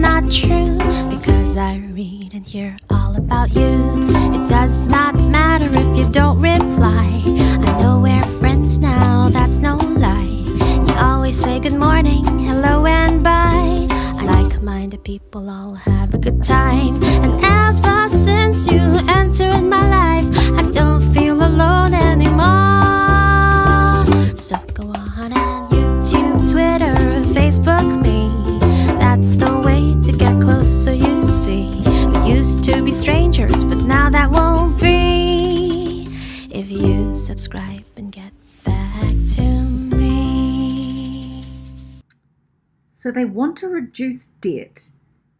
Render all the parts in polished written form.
not true, because I read and hear all about you. It does not matter if you don't reply. I know we're friends now, that's no lie. You always say good morning, hello and bye. Like-minded people all have a good time. And ever since you entered my life, I don't feel alone anymore. So go on and YouTube, Twitter, Facebook me. That's the way to get closer, you see. We used to be strangers, but now that won't be. If you subscribe and get back to me. So they want to reduce debt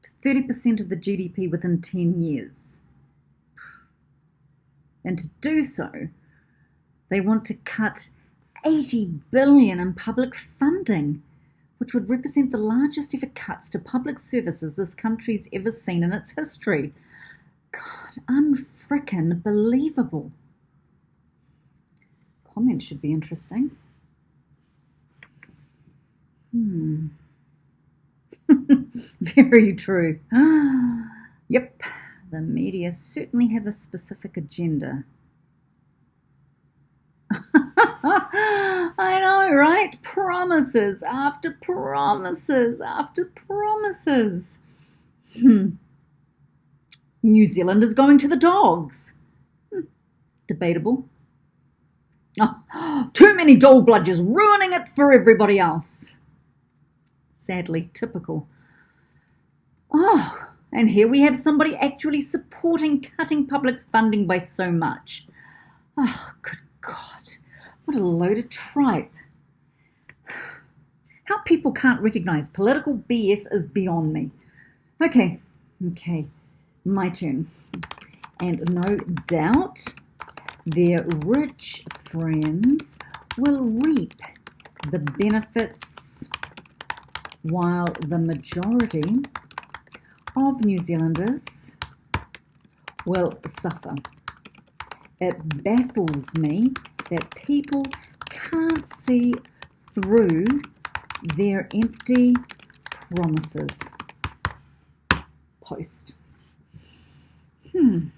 to 30% of the GDP within 10 years. And to do so, they want to cut 80 billion in public funding, which would represent the largest ever cuts to public services this country's ever seen in its history. God, unfrickin' believable. Comments should be interesting. Very true. Yep, the media certainly have a specific agenda. I know, right? Promises after promises after promises. New Zealand is going to the dogs. Debatable. Oh, too many dole bludgers, ruining it for everybody else. Sadly typical. Oh, and here we have somebody actually supporting cutting public funding by so much. Oh, good God, what a load of tripe. How people can't recognise political BS is beyond me. Okay, my turn. And no doubt their rich friends will reap the benefits while the majority of New Zealanders will suffer. It baffles me that people can't see through their empty promises. Post. 2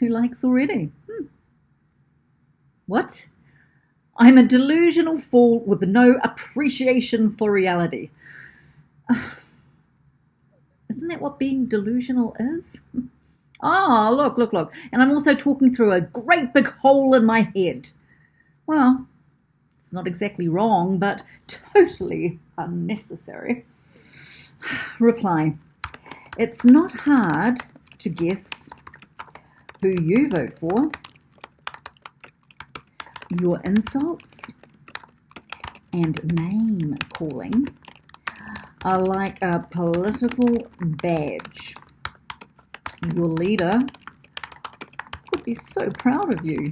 likes already. What? I'm a delusional fool with no appreciation for reality. Isn't that what being delusional is? Oh, look. And I'm also talking through a great big hole in my head. Well, it's not exactly wrong, but totally unnecessary. Reply. It's not hard to guess who you vote for. Your insults and name calling are like a political badge. Your leader would be so proud of you.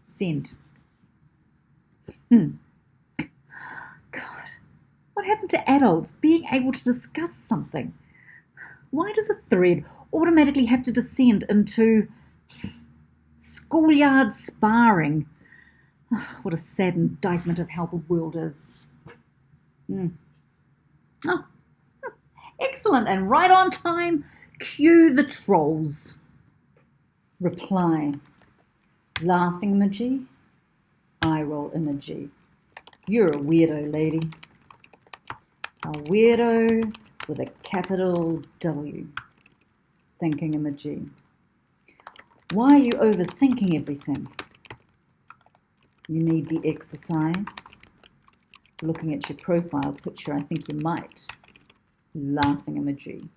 Send. God, what happened to adults being able to discuss something? Why does a thread automatically have to descend into schoolyard sparring? Oh, what a sad indictment of how the world is. Oh, excellent, and right on time. Cue the trolls. Reply. Laughing emoji. Eye roll emoji. You're a weirdo, lady. A weirdo with a capital W. Thinking emoji. Why are you overthinking everything? You need the exercise. Looking at your profile picture, I think you might. Laughing emoji.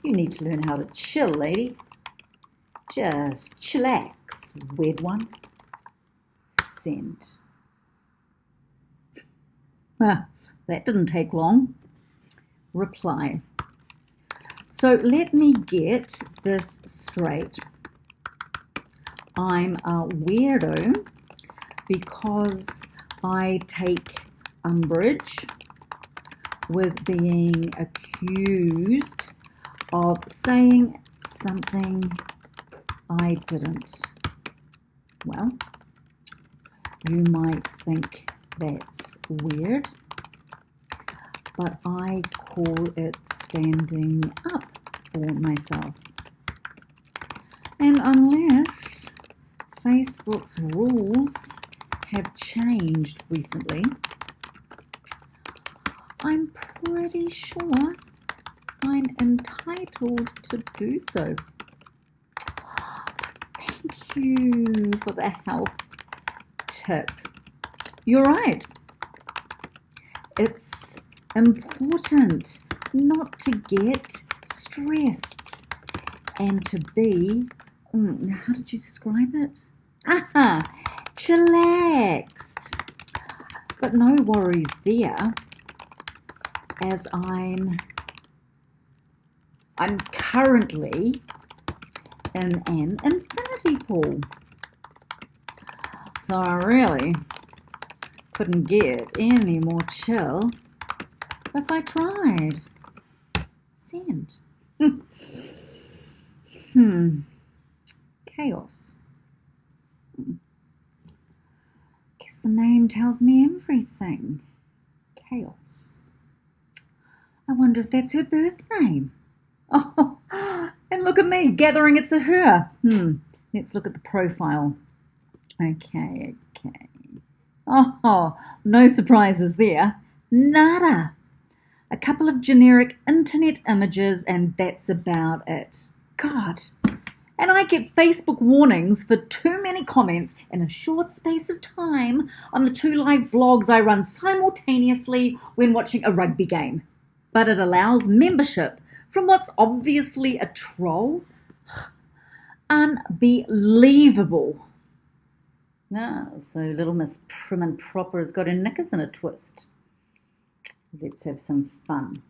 You need to learn how to chill, lady. Just chillax, weird one. Send. That didn't take long. Reply. So let me get this straight. I'm a weirdo because I take umbrage with being accused of saying something I didn't. Well, you might think That's weird. But I call it standing up for myself. And unless Facebook's rules have changed recently, I'm pretty sure I'm entitled to do so. Thank you for the health tip. You're right. It's important not to get stressed and to be, how did you describe it? Chillaxed. But no worries there, as I'm currently in an infinity pool. So I really couldn't get any more chill if I tried. Send. Chaos. Guess the name tells me everything. Chaos. I wonder if that's her birth name. Oh, and look at me gathering it's a her. Let's look at the profile. Okay. Oh, no surprises there. Nada. A couple of generic internet images and that's about it. God. And I get Facebook warnings for too many comments in a short space of time on the 2 live blogs I run simultaneously when watching a rugby game. But it allows membership from what's obviously a troll. Unbelievable. So little Miss Prim and Proper has got her knickers in a twist. Let's have some fun.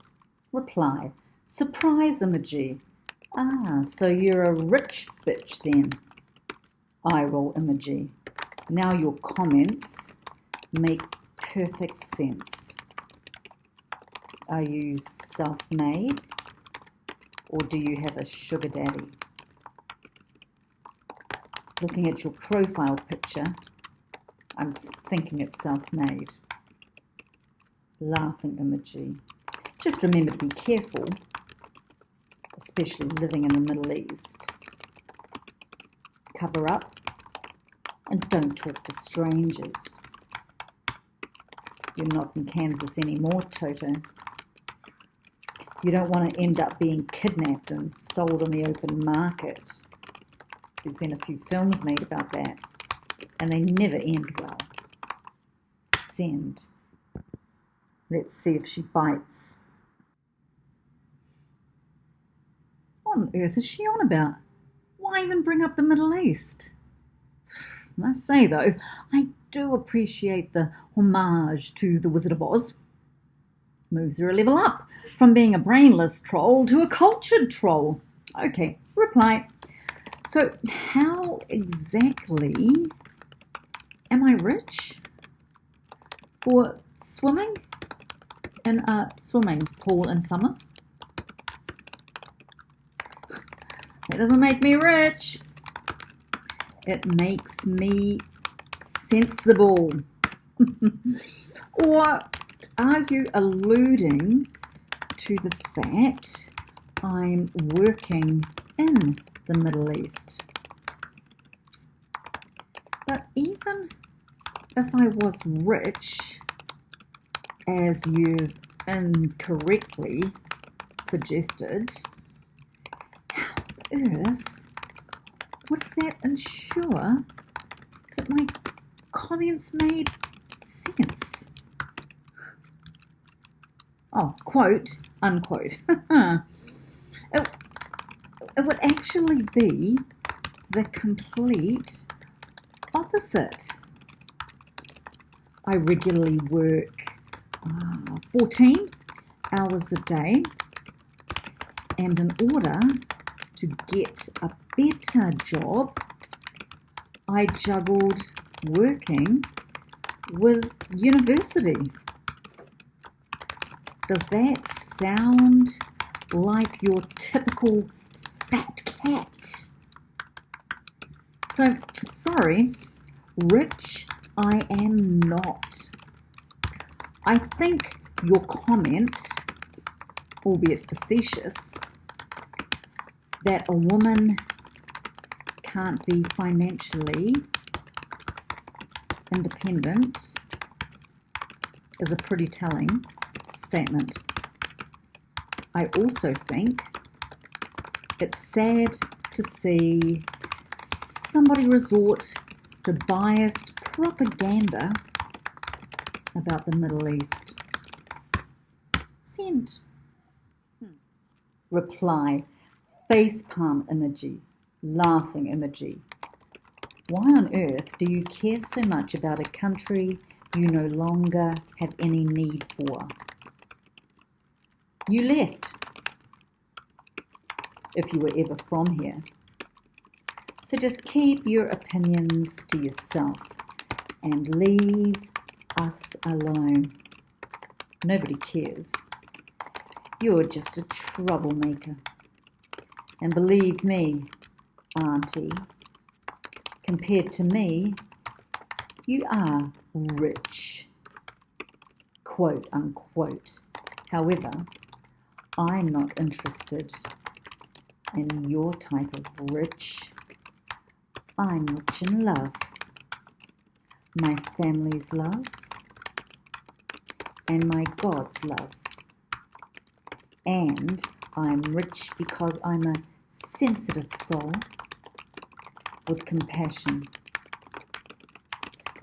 Reply. Surprise emoji. So you're a rich bitch then. Eye roll emoji. Now your comments make perfect sense. Are you self-made? Or do you have a sugar daddy? Looking at your profile picture, I'm thinking it's self-made. Laughing emoji. Just remember to be careful, especially living in the Middle East. Cover up and don't talk to strangers. You're not in Kansas anymore, Toto. You don't want to end up being kidnapped and sold on the open market. There's been a few films made about that, and they never end well. Send. Let's see if she bites. What on earth is she on about? Why even bring up the Middle East? Must say, though, I do appreciate the homage to The Wizard of Oz. Moves her a level up from being a brainless troll to a cultured troll. Okay, reply. So how exactly am I rich for swimming in a swimming pool in summer? It doesn't make me rich. It makes me sensible. Or are you alluding to the fact I'm working in the Middle East? But even if I was rich, as you've incorrectly suggested, how on earth would that ensure that my comments made sense? Oh, quote, unquote. It would actually be the complete opposite. I regularly work 14 hours a day, and in order to get a better job, I juggled working with university. Does that sound like your typical fat cat? So, sorry, rich I am not. I think your comment, albeit facetious, that a woman can't be financially independent is a pretty telling statement. I also think it's sad to see somebody resort to biased propaganda about the Middle East. Send. Reply. Facepalm emoji. Laughing emoji. Why on earth do you care so much about a country you no longer have any need for? You left, if you were ever from here. So just keep your opinions to yourself and leave us alone. Nobody cares. You're just a troublemaker. And believe me, Auntie, compared to me, you are rich, quote unquote. However, I'm not interested in your type of rich. I'm rich in love, my family's love, and my God's love. And I'm rich because I'm a sensitive soul with compassion.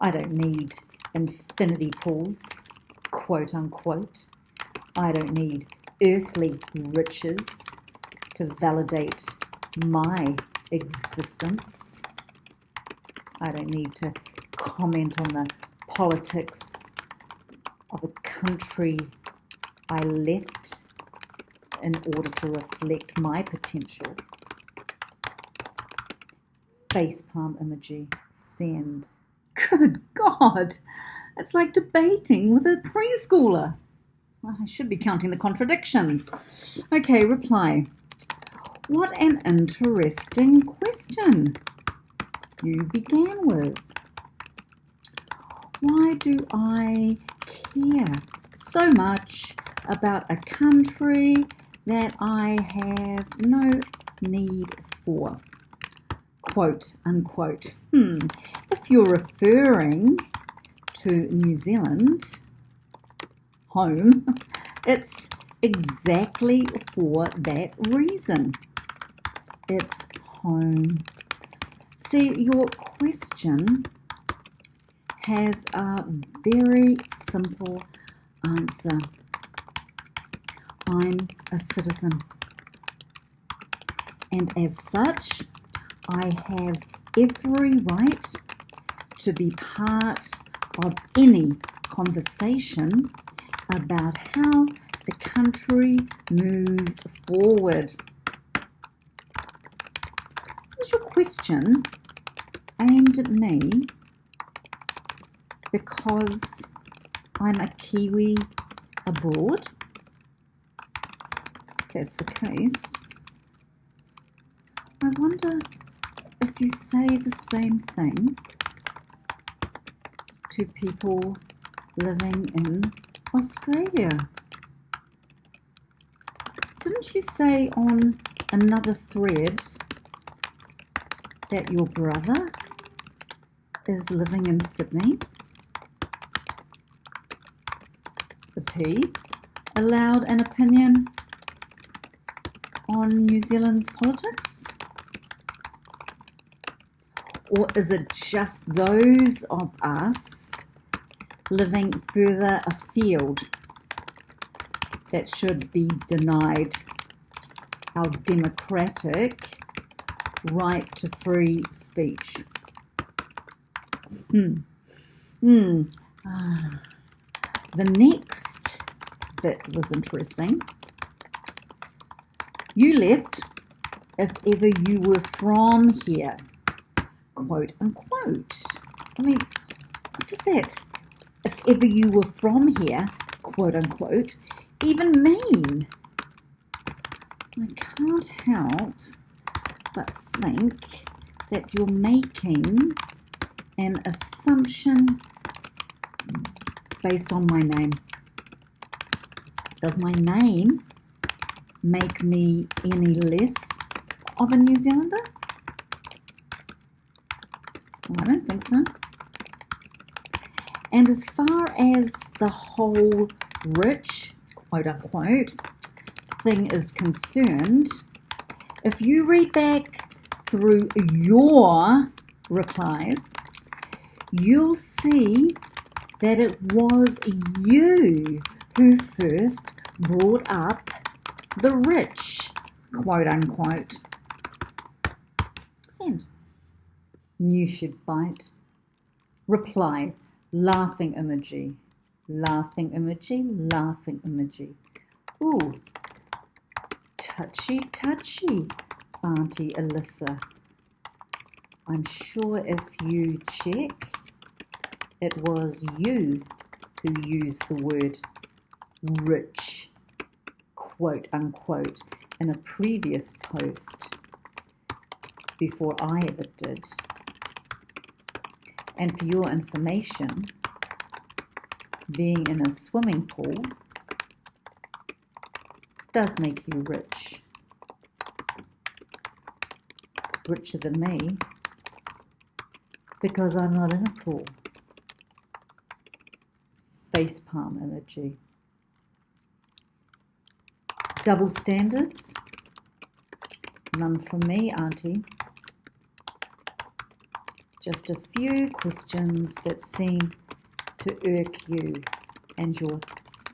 I don't need infinity pools, quote unquote. I don't need earthly riches to validate my existence. I don't need to comment on the politics of a country I left in order to reflect my potential. Facepalm emoji. Send. Good God! It's like debating with a preschooler. I should be counting the contradictions. Okay, reply. What an interesting question you began with. Why do I care so much about a country that I have no need for? Quote unquote. If you're referring to New Zealand, home, it's exactly for that reason. It's home. See, your question has a very simple answer. I'm a citizen. And as such, I have every right to be part of any conversation about how the country moves forward. Is your question aimed at me because I'm a Kiwi abroad? If that's the case, I wonder if you say the same thing to people living in Australia. Didn't you say on another thread that your brother is living in Sydney? Is he allowed an opinion on New Zealand's politics? Or is it just those of us living further afield that should be denied our democratic right to free speech? The next bit was interesting. You left if ever you were from here, quote unquote. I mean, what does that, if ever you were from here, quote unquote, even mean? I can't help but think that you're making an assumption based on my name. Does my name make me any less of a New Zealander? I don't think so. And as far as the whole rich, quote unquote, thing is concerned, if you read back through your replies, you'll see that it was you who first brought up the rich, quote unquote. Send. You should bite. Reply, laughing emoji, laughing emoji, laughing emoji. Ooh, touchy, touchy, Auntie Alyssa. I'm sure if you check, it was you who used the word rich, quote unquote, in a previous post before I ever did. And for your information, being in a swimming pool does make you rich. Richer than me, because I'm not in a pool. Facepalm emoji. Double standards? None from me, Auntie. Just a few questions that seem to irk you and your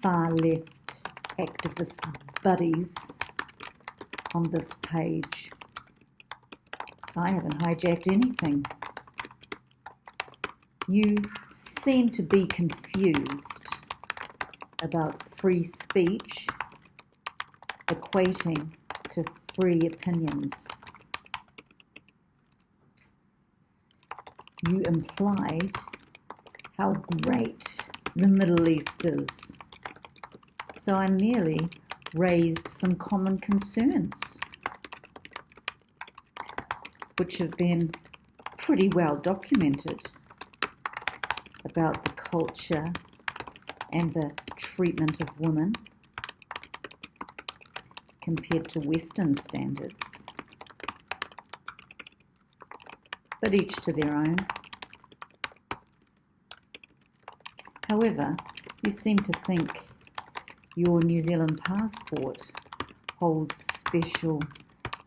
far-left activist buddies on this page. I haven't hijacked anything. You seem to be confused about free speech equating to free opinions. You implied how great the Middle East is. So I merely raised some common concerns, which have been pretty well documented, about the culture and the treatment of women compared to Western standards. But each to their own. However, you seem to think your New Zealand passport holds special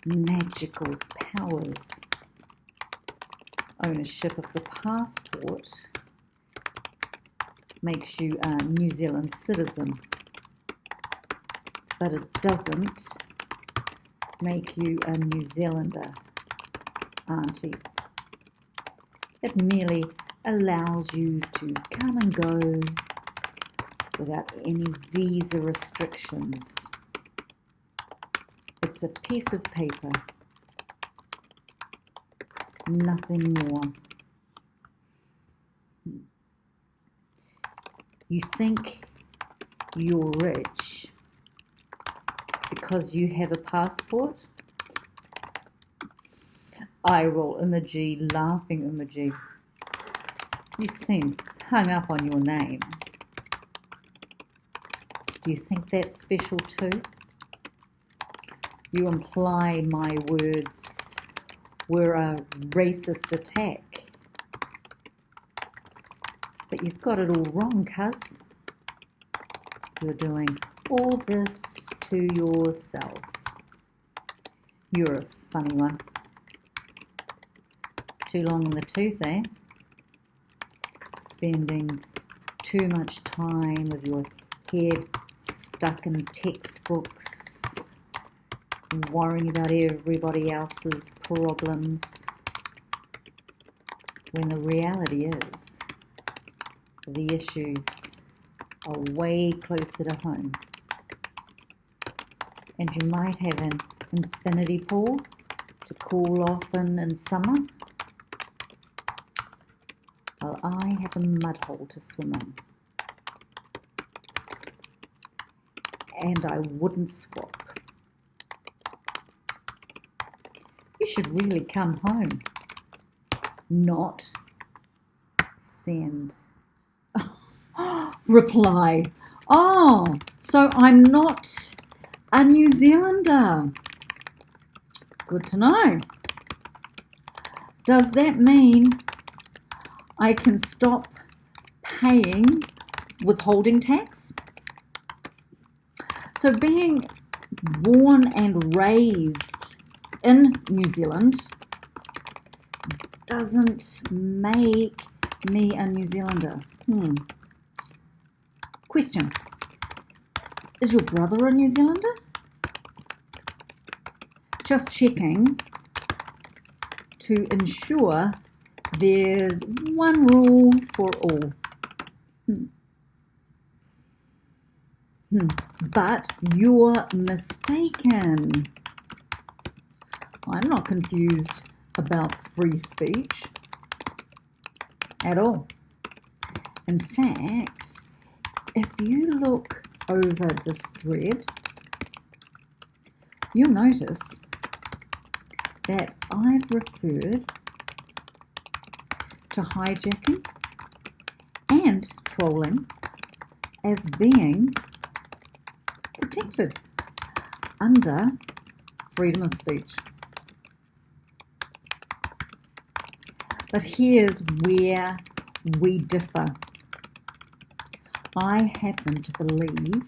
magical powers. Ownership of the passport makes you a New Zealand citizen, but it doesn't make you a New Zealander, Auntie. It merely allows you to come and go without any visa restrictions. It's a piece of paper, nothing more. You think you're rich because you have a passport? Eye roll emoji, laughing emoji. You seem hung up on your name. Do you think that's special too? You imply my words were a racist attack. But you've got it all wrong, cuz. You're doing all this to yourself. You're a funny one. Too long in the tooth, eh? Spending too much time with your head stuck in textbooks, worrying about everybody else's problems, when the reality is the issues are way closer to home. And you might have an infinity pool to cool off in summer, while I have a mud hole to swim in. And I wouldn't swap. You should really come home, not send. Reply, Oh, so I'm not a New Zealander. Good to know. Does that mean I can stop paying withholding tax? So being born and raised in New Zealand doesn't make me a New Zealander. Question. Is your brother a New Zealander? Just checking to ensure there's one rule for all. But you're mistaken. I'm not confused about free speech at all. In fact, if you look over this thread, you'll notice that I've referred to hijacking and trolling as being protected under freedom of speech. But here's where we differ. I happen to believe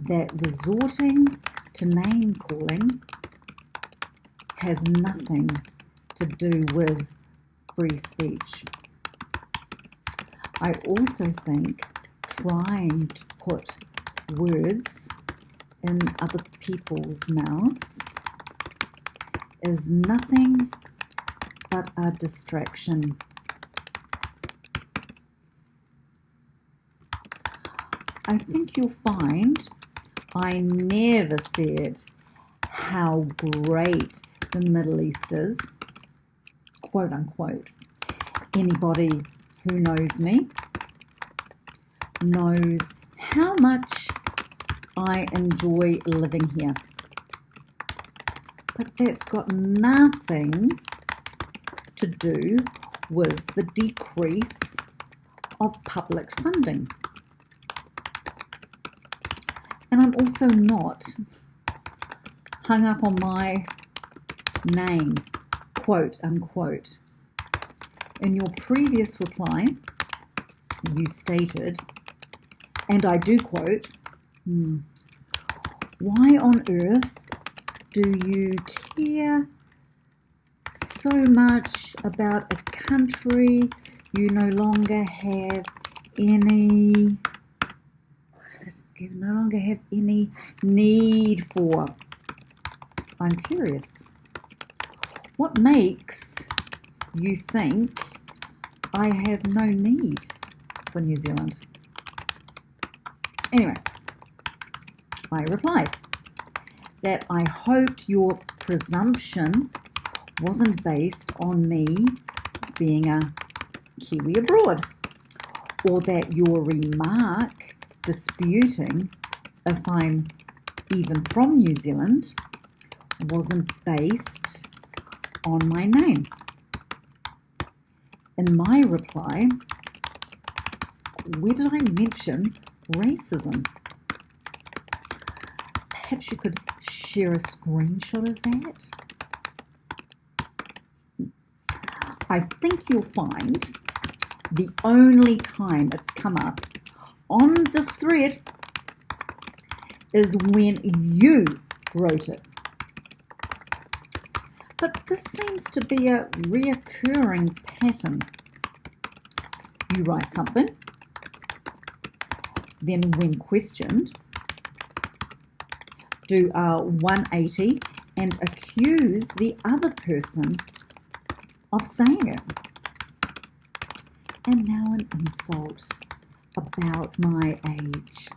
that resorting to name calling has nothing to do with free speech. I also think trying to put words in other people's mouths is nothing but a distraction. I think you'll find I never said how great the Middle East is, quote unquote. Anybody who knows me knows how much I enjoy living here. But that's got nothing to do with the decrease of public funding. And I'm also not hung up on my name, quote unquote. In your previous reply, you stated, and I do quote, why on earth do you care so much about a country you no longer have any, no longer have any need for? I'm curious. What makes you think I have no need for New Zealand? Anyway, I replied that I hoped your presumption wasn't based on me being a Kiwi abroad, or that your remark disputing if I'm even from New Zealand wasn't based on my name. In my reply, where did I mention racism? Perhaps you could share a screenshot of that? I think you'll find the only time it's come up on this thread is when you wrote it. But this seems to be a reoccurring pattern. You write something, then when questioned, do a 180 and accuse the other person of saying it. And now an insult about my age.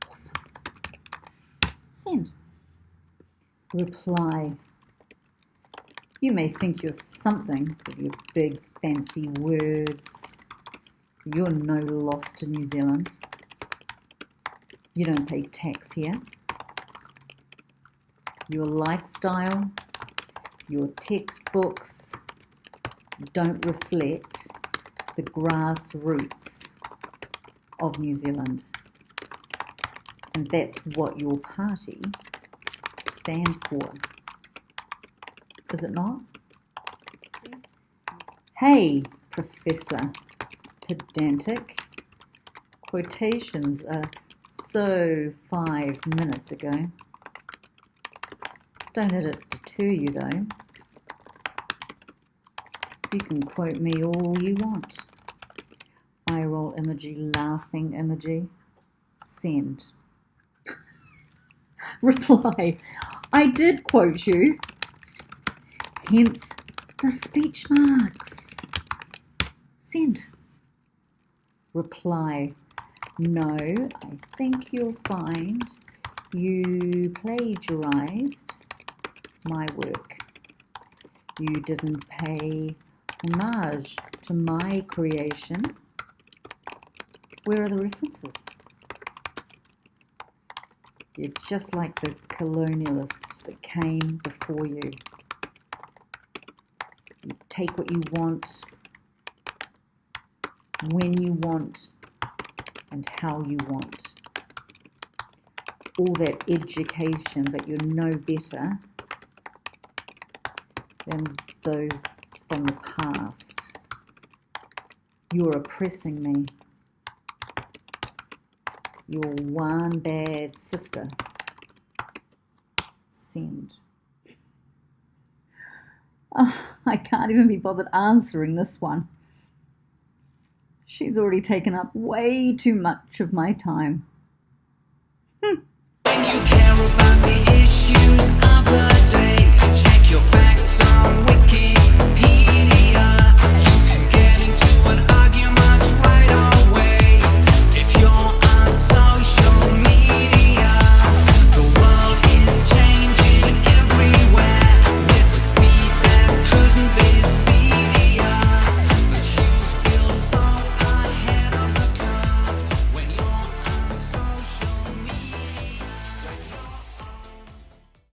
Awesome. Send. Reply. You may think you're something with your big fancy words. You're no loss to New Zealand. You don't pay tax here. Your lifestyle, your textbooks don't reflect the grassroots of New Zealand. And that's what your party stands for. Is it not? Hey, Professor Pedantic. Quotations are so 5 minutes ago. Don't let it deter you though. You can quote me all you want. Eye roll emoji, laughing emoji. Send. Reply. I did quote you. Hence the speech marks. Send. Reply. No, I think you'll find you plagiarized my work. You didn't pay homage to my creation. Where are the references? You're just like the colonialists that came before you. You take what you want, when you want, and how you want. All that education, but you're no better than those from the past. You're oppressing me. You're one bad sister. Send. Oh, I can't even be bothered answering this one. She's already taken up way too much of my time. When you care about the issues of the day, check your facts on